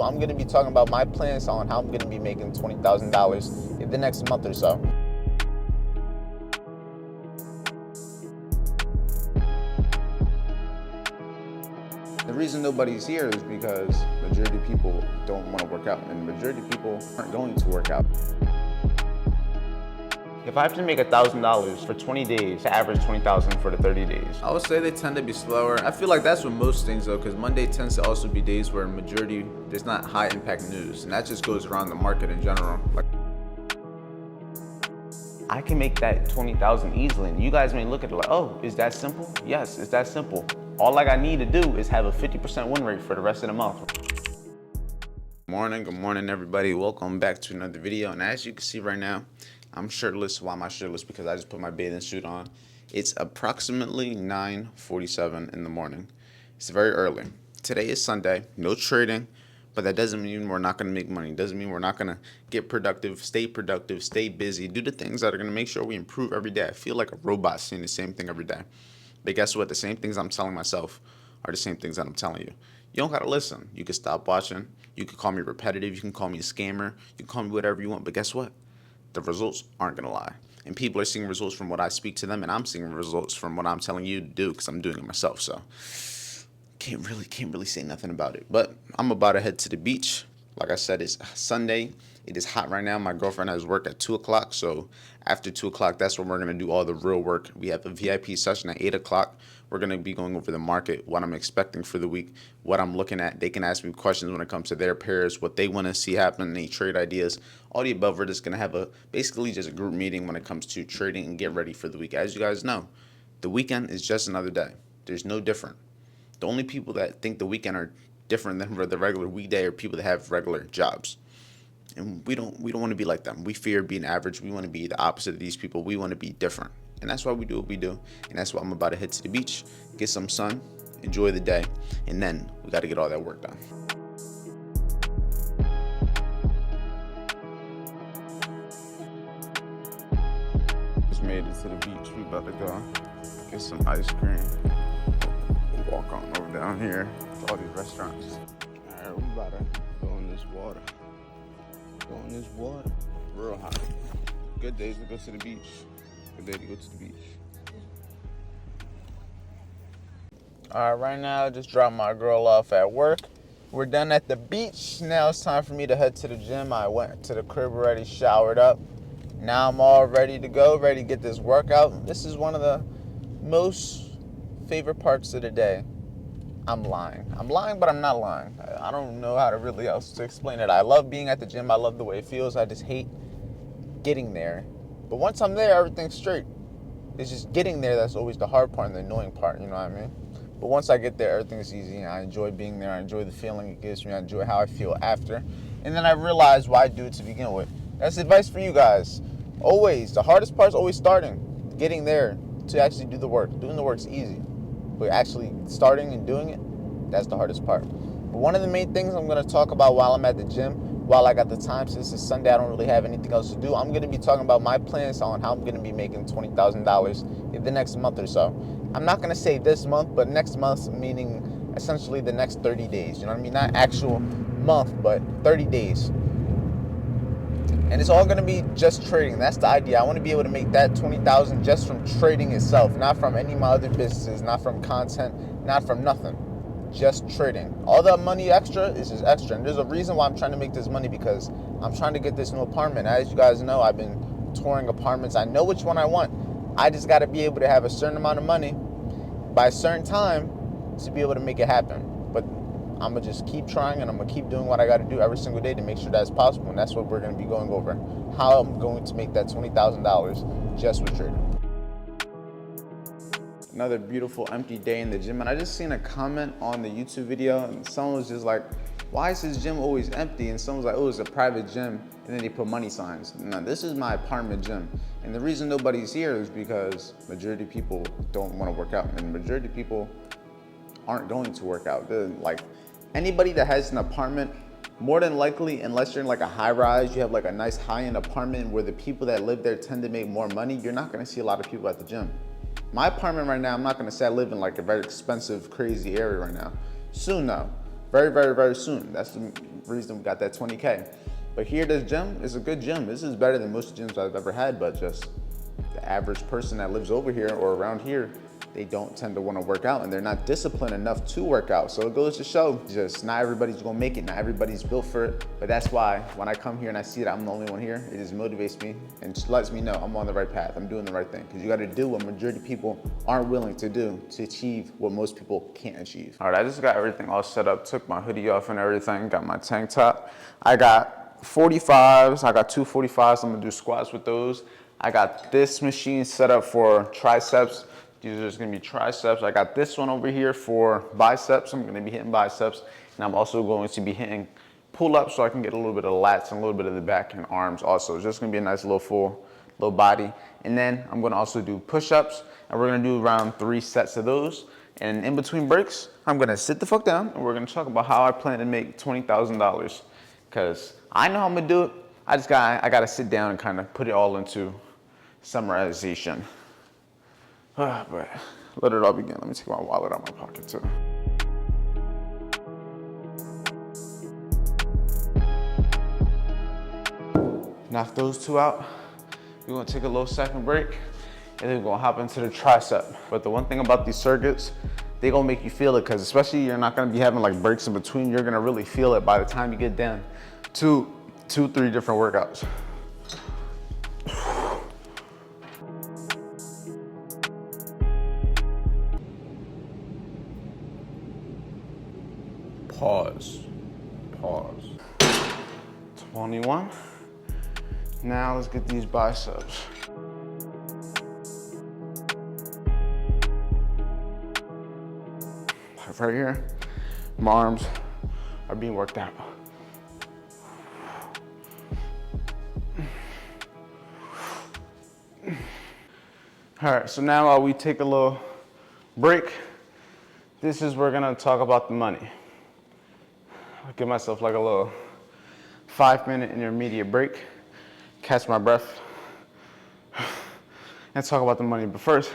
I'm going to be talking about my plans on how I'm going to be making $20,000 in the next month or so. The reason nobody's here is because majority of people don't want to work out, and the majority of people aren't going to work out. If I have to make $1,000 for 20 days to average 20,000 for the 30 days, I would say they tend to be slower. I feel like that's with most things though, because Monday tends to also be days where majority there's not high impact news, and that just goes around the market in general. Like, I can make that 20,000 easily, and you guys may look at it like, oh, is that simple? Yes, it's that simple. All I need to do is have a 50% win rate for the rest of the month. Good morning everybody. Welcome back to another video, and as you can see right now, I'm shirtless. Why am I shirtless? Because I just put my bathing suit on. It's approximately 9:47 in the morning. It's very early. Today is Sunday, no trading, but that doesn't mean we're not gonna make money. It doesn't mean we're not gonna get productive, stay busy, do the things that are gonna make sure we improve every day. I feel like a robot saying the same thing every day. But guess what? The same things I'm telling myself are the same things that I'm telling you. You don't gotta listen. You can stop watching. You can call me repetitive. You can call me a scammer. You can call me whatever you want. But guess what? The results aren't gonna lie. And people are seeing results from what I speak to them, and I'm seeing results from what I'm telling you to do because I'm doing it myself. So can't really say nothing about it. But I'm about to head to the beach. Like I said, it's Sunday. It is hot right now. My girlfriend has work at 2 o'clock. So after 2 o'clock, that's when we're going to do all the real work. We have a VIP session at 8 o'clock. We're going to be going over the market, what I'm expecting for the week, what I'm looking at. They can ask me questions when it comes to their pairs, what they want to see happen, any trade ideas, all the above. We're just going to have basically just a group meeting when it comes to trading and get ready for the week. As you guys know, the weekend is just another day. There's no different. The only people that think the weekend are different than the regular weekday are people that have regular jobs. And we don't want to be like them. We fear being average. We want to be the opposite of these people. We want to be different. And that's why we do what we do. And that's why I'm about to head to the beach, get some sun, enjoy the day, and then we got to get all that work done. Just made it to the beach. We about to go get some ice cream. Walk on over down here to all these restaurants. All right, we about to go in this water. Real hot. Good days to go to the beach. Good day to go to the beach. All right, right now I just dropped my girl off at work. We're done at the beach. Now it's time for me to head to the gym. I went to the crib already, showered up. Now I'm all ready to go, ready to get this workout. This is one of the most favorite parts of the day. I'm lying, but I'm not lying. I don't know how to really else to explain it. I love being at the gym. I love the way it feels. I just hate getting there. But once I'm there, everything's straight. It's just getting there that's always the hard part and the annoying part, you know what I mean? But once I get there, everything's easy. I enjoy being there. I enjoy the feeling it gives me. I enjoy how I feel after. And then I realize why I do it to begin with. That's advice for you guys. Always, the hardest part is always starting. Getting there to actually do the work. Doing the work's easy. But actually starting and doing it, that's the hardest part. But one of the main things I'm going to talk about while I'm at the gym, while I got the time, since it's Sunday, I don't really have anything else to do, I'm going to be talking about my plans on how I'm going to be making $20,000 in the next month or so. I'm not going to say this month, but next month, meaning essentially the next 30 days. You know what I mean? Not actual month, but 30 days. And it's all going to be just trading. That's the idea. I want to be able to make that $20,000 just from trading itself, not from any of my other businesses, not from content, not from nothing. Just trading. All that money extra is just extra. And there's a reason why I'm trying to make this money, because I'm trying to get this new apartment. As you guys know, I've been touring apartments. I know which one I want. I just got to be able to have a certain amount of money by a certain time to be able to make it happen. But I'm going to just keep trying, and I'm going to keep doing what I got to do every single day to make sure that's possible. And that's what we're going to be going over. How I'm going to make that $20,000 just with trading. Another beautiful empty day in the gym. And I just seen a comment on the YouTube video, and someone was just like, why is his gym always empty? And someone's like, oh, it's a private gym. And then they put money signs. No, this is my apartment gym. And the reason nobody's here is because majority of people don't want to work out. And majority of people aren't going to work out. They're like, anybody that has an apartment, more than likely, unless you're in like a high rise, you have like a nice high-end apartment where the people that live there tend to make more money, you're not going to see a lot of people at the gym. My apartment right now, I'm not going to say I live in like a very expensive, crazy area right now. Soon though. very, very, very soon. That's the reason we got that 20K. But here, this gym is a good gym. This is better than most gyms I've ever had, but just the average person that lives over here or around here, they don't tend to want to work out and they're not disciplined enough to work out. So it goes to show, just not everybody's gonna make it, not everybody's built for it. But that's why when I come here and I see that I'm the only one here, it just motivates me and just lets me know I'm on the right path, I'm doing the right thing. Because you gotta do what majority of people aren't willing to do to achieve what most people can't achieve. All right, I just got everything all set up, took my hoodie off and everything, got my tank top. I got 45s, I got 245s, I'm gonna do squats with those. I got this machine set up for triceps. These are just gonna be triceps. I got this one over here for biceps. I'm gonna be hitting biceps. And I'm also going to be hitting pull-ups so I can get a little bit of lats and a little bit of the back and arms also. It's just gonna be a nice little full body. And then I'm gonna also do push-ups and we're gonna do around 3 sets of those. And in between breaks, I'm gonna sit the fuck down and we're gonna talk about how I plan to make $20,000. Cause I know I'm gonna do it. I gotta sit down and kind of put it all into summarization. But let it all begin. Let me take my wallet out of my pocket too. Knock those 2 out. We're gonna take a little second break and then we're gonna hop into the tricep. But the one thing about these circuits, they gonna make you feel it because especially you're not gonna be having like breaks in between. You're gonna really feel it by the time you get down to 2-3 different workouts. Pause. 21. Now let's get these biceps. Right here, my arms are being worked out. All right, so now while we take a little break, this is where we're gonna talk about the money. I'll give myself like a little 5-minute intermediate break, catch my breath, and talk about the money. But first,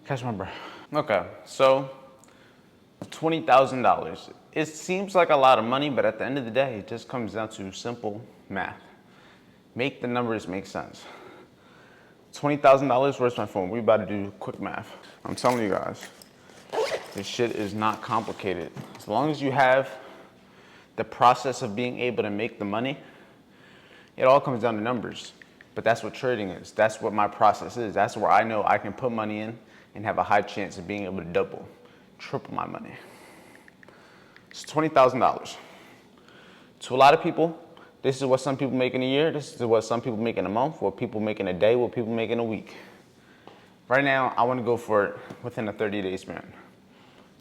catch my breath. Okay, so $20,000. It seems like a lot of money, but at the end of the day, it just comes down to simple math. Make the numbers make sense. $20,000, where's my phone? We about to do quick math. I'm telling you guys, this shit is not complicated. As long as you have the process of being able to make the money, it all comes down to numbers. But that's what trading is. That's what my process is. That's where I know I can put money in and have a high chance of being able to double, triple my money. It's $20,000. To a lot of people, this is what some people make in a year. This is what some people make in a month, what people make in a day, what people make in a week. Right now, I want to go for it within a 30-day span,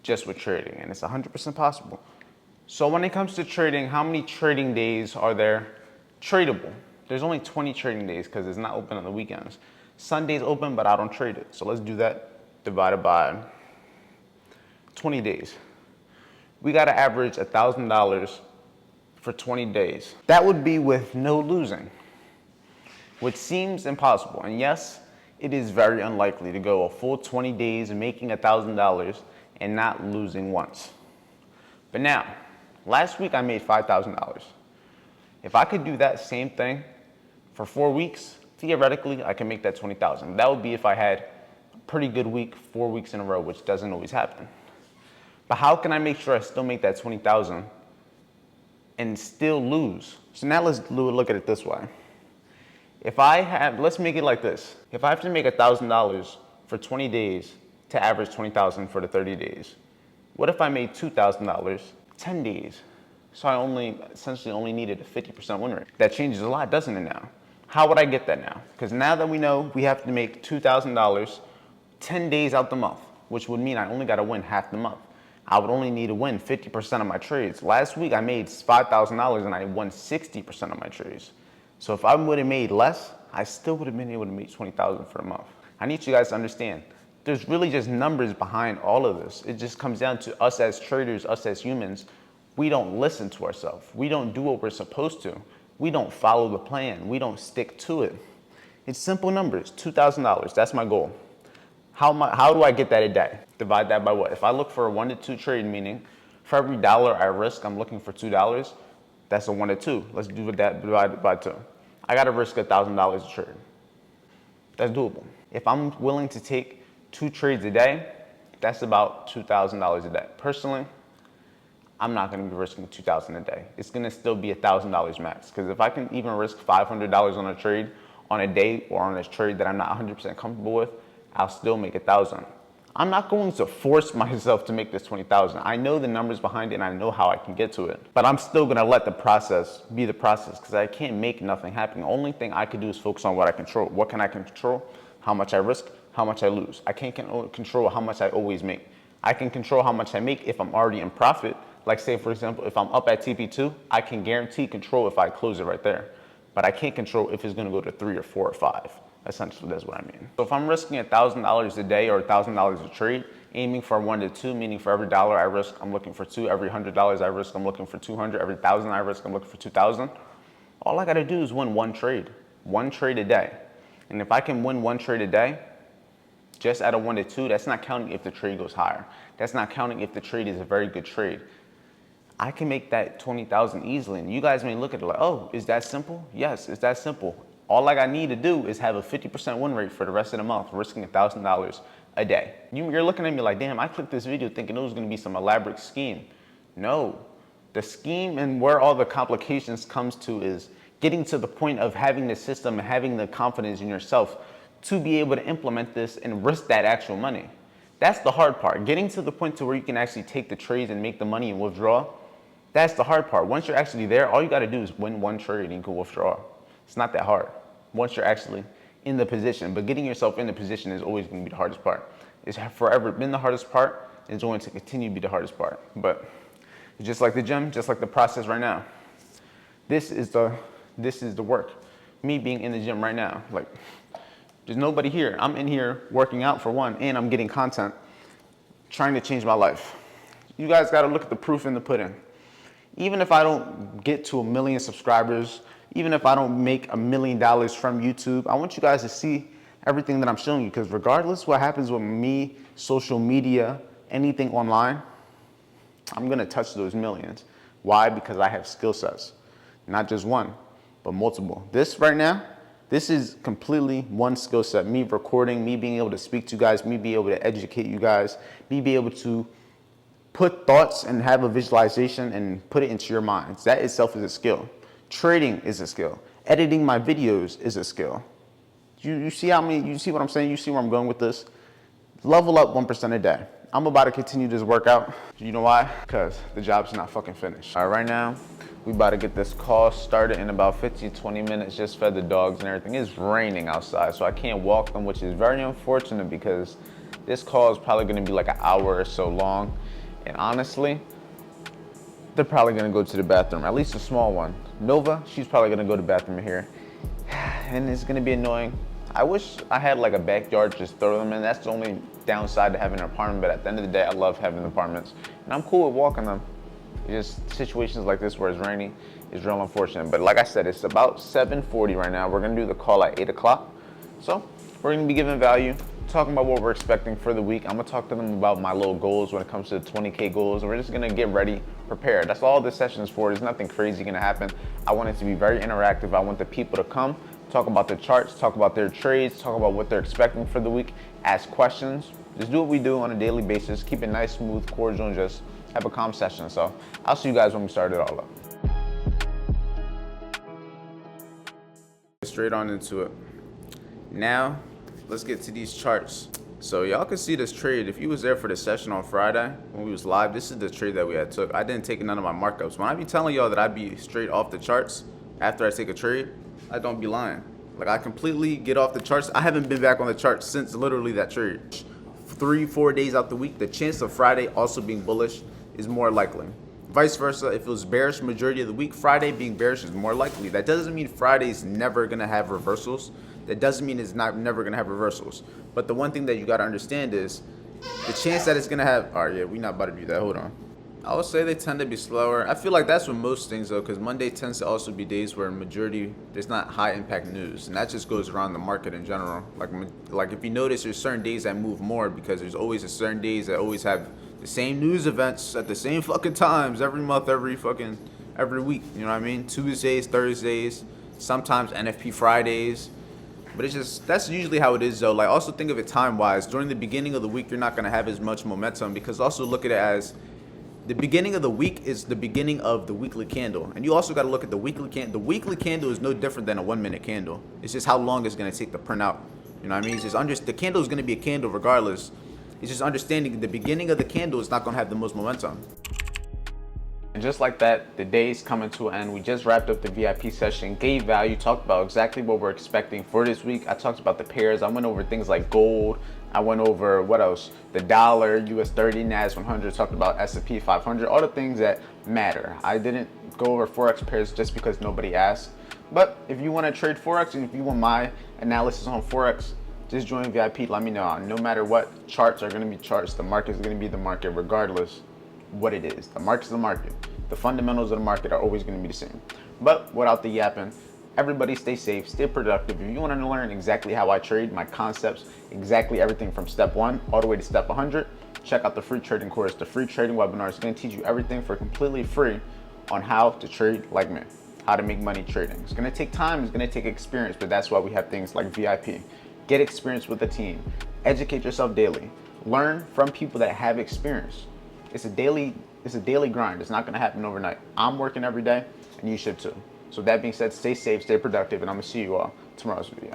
just with trading, and it's 100% possible. So when it comes to trading, how many trading days are there tradable? There's only 20 trading days because it's not open on the weekends. Sunday's open, but I don't trade it. So let's do that divided by 20 days. We got to average $1,000 for 20 days. That would be with no losing, which seems impossible. And yes, it is very unlikely to go a full 20 days making $1,000 and not losing once. But now, last week I made $5,000. If I could do that same thing for 4 weeks, theoretically, I can make that $20,000. That would be if I had a pretty good week, 4 weeks in a row, which doesn't always happen. But how can I make sure I still make that $20,000 and still lose? So now let's look at it this way. If I have, let's make it like this. If I have to make $1,000 for 20 days to average $20,000 for the 30 days, what if I made $2,000 10 days? So I essentially only needed a 50% win rate. That changes a lot, doesn't it now? How would I get that now? Because now that we know we have to make $2,000 10 days out the month, which would mean I only got to win half the month. I would only need to win 50% of my trades. Last week I made $5,000 and I won 60% of my trades. So if I would have made less, I still would have been able to make $20,000 for a month. I need you guys to understand, there's really just numbers behind all of this. It just comes down to us as traders, us as humans. We don't listen to ourselves. We don't do what we're supposed to. We don't follow the plan. We don't stick to it. It's simple numbers, $2,000, that's my goal. How do I get that a day? Divide that by what? If I look for a 1 to 2 trade, meaning For every dollar I risk, I'm looking for $2. That's a 1 to 2. Let's do that divided by 2. I got to risk $1,000 a trade. That's doable. If I'm willing to take 2 trades a day, that's about $2,000 a day. Personally, I'm not going to be risking $2,000 a day. It's going to still be $1,000 max. Because if I can even risk $500 on a trade on a day or on a trade that I'm not 100% comfortable with, I'll still make $1,000. I'm not going to force myself to make this 20,000. I know the numbers behind it and I know how I can get to it. But I'm still going to let the process be the process because I can't make nothing happen. The only thing I can do is focus on what I control. What can I control? How much I risk, how much I lose. I can't control how much I always make. I can control how much I make if I'm already in profit. Like say, for example, if I'm up at TP2, I can guarantee control if I close it right there. But I can't control if it's going to go to 3 or 4 or 5. Essentially, that's what I mean. So if I'm risking $1,000 a day or $1,000 a trade, aiming for 1 to 2, meaning for every dollar I risk, I'm looking for 2. Every $100 I risk, I'm looking for 200. Every 1,000 I risk, I'm looking for 2,000. All I got to do is win 1 trade a day. And if I can win 1 trade a day, just at a 1 to 2, that's not counting if the trade goes higher. That's not counting if the trade is a very good trade. I can make that 20,000 easily. And you guys may look at it like, oh, is that simple? Yes, it's that simple. All I need to do is have a 50% win rate for the rest of the month, risking $1,000 a day. You're looking at me like, damn, I clicked this video thinking it was gonna be some elaborate scheme. No, the scheme and where all the complications comes to is getting to the point of having the system and having the confidence in yourself to be able to implement this and risk that actual money. That's the hard part. Getting to the point to where you can actually take the trades and make the money and withdraw, that's the hard part. Once you're actually there, all you gotta do is win 1 trade and you can withdraw. It's not that hard once you're actually in the position, but getting yourself in the position is always going to be the hardest part. It's forever been the hardest part. It's going to continue to be the hardest part. But just like the gym, just like the process right now, this is the work. Me being in the gym right now, like there's nobody here. I'm in here working out for one, and I'm getting content, trying to change my life. You guys got to look at the proof in the pudding. Even if I don't get to 1 million subscribers, even if I don't make $1 million from YouTube, I want you guys to see everything that I'm showing you, because regardless what happens with me, social media, anything online, I'm gonna touch those millions. Why? Because I have skill sets, not just one, but multiple. This right now, this is completely one skill set. Me recording, me being able to speak to you guys, me being able to educate you guys, me being able to put thoughts and have a visualization and put it into your minds. That itself is a skill. Trading is a skill. Editing my videos is a skill. You see you see what I'm saying? You see where I'm going with this? Level up 1% a day. I'm about to continue this workout. You know why? Because the job's not fucking finished. All right, right now, we about to get this call started in about 15, 20 minutes. Just fed the dogs and everything. It's raining outside, so I can't walk them, which is very unfortunate because this call is probably gonna be like an hour or so long. And honestly, they're probably gonna go to the bathroom, at least a small one. Nova, she's probably gonna go to the bathroom here. And it's gonna be annoying. I wish I had like a backyard to just throw them in. That's the only downside to having an apartment, but at the end of the day, I love having apartments. And I'm cool with walking them. It's just situations like this where it's raining is real unfortunate. But like I said, it's about 7:40 right now. We're gonna do the call at 8 o'clock. So we're gonna be giving value, talking about what we're expecting for the week. I'm gonna talk to them about my little goals when it comes to the 20K goals. We're just gonna get ready, prepared. That's all this session is for. There's nothing crazy gonna happen. I want it to be very interactive. I want the people to come, talk about the charts, talk about their trades, talk about what they're expecting for the week, ask questions. Just do what we do on a daily basis. Keep it nice, smooth, cordial, and just have a calm session. So I'll see you guys when we start it all up. Straight on into it. Now, let's get to these charts. So y'all can see this trade. If you was there for the session on Friday when we was live, this is the trade that we had took. I didn't take none of my markups. When I be telling y'all that I be straight off the charts after I take a trade, I don't be lying. Like, I completely get off the charts. I haven't been back on the charts since literally that trade. 3-4 days out the week, the chance of Friday also being bullish is more likely. Vice versa, if it was bearish majority of the week, Friday being bearish is more likely. That doesn't mean Friday's never gonna have reversals. That doesn't mean it's never gonna have reversals. But the one thing that you gotta understand is the chance that it's gonna have, all right, yeah, we're not about to do that, hold on. I would say they tend to be slower. I feel like that's with most things though, because Monday tends to also be days where majority, there's not high impact news. And that just goes around the market in general. Like if you notice, there's certain days that move more because there's always a certain days that always have the same news events at the same fucking times every month, every week. You know what I mean? Tuesdays, Thursdays, sometimes NFP Fridays. But it's just, that's usually how it is though. Like, also think of it time wise. During the beginning of the week, you're not gonna have as much momentum, because also look at it as the beginning of the week is the beginning of the weekly candle. And you also got to look at the weekly candle. The weekly candle is no different than a 1 minute candle. It's just how long it's going to take to print out. You know what I mean? It's just the candle is going to be a candle regardless. It's just understanding the beginning of the candle is not going to have the most momentum. And just like that, the day's coming to an end. We just wrapped up the VIP session, gave value, talked about exactly what we're expecting for this week. I talked about the pairs. I went over things like gold. I went over, what else? The dollar, US 30, NAS 100, talked about S&P 500, all the things that matter. I didn't go over Forex pairs just because nobody asked. But if you want to trade Forex, and if you want my analysis on Forex, just join VIP. Let me know. No matter what, charts are going to be charts. The market is going to be the market regardless what it is. The market's the market. The fundamentals of the market are always going to be the same. But without the yapping, everybody stay safe, stay productive. If you want to learn exactly how I trade, my concepts, exactly everything from step 1 all the way to step 100, check out the free trading course. The free trading webinar is going to teach you everything for completely free on how to trade like me, how to make money trading. It's going to take time, it's going to take experience, but that's why we have things like VIP. Get experience with the team. Educate yourself daily. Learn from people that have experience. It's a daily grind. It's not going to happen overnight. I'm working every day, and you should too. So that being said, stay safe, stay productive, and I'm going to see you all tomorrow's video.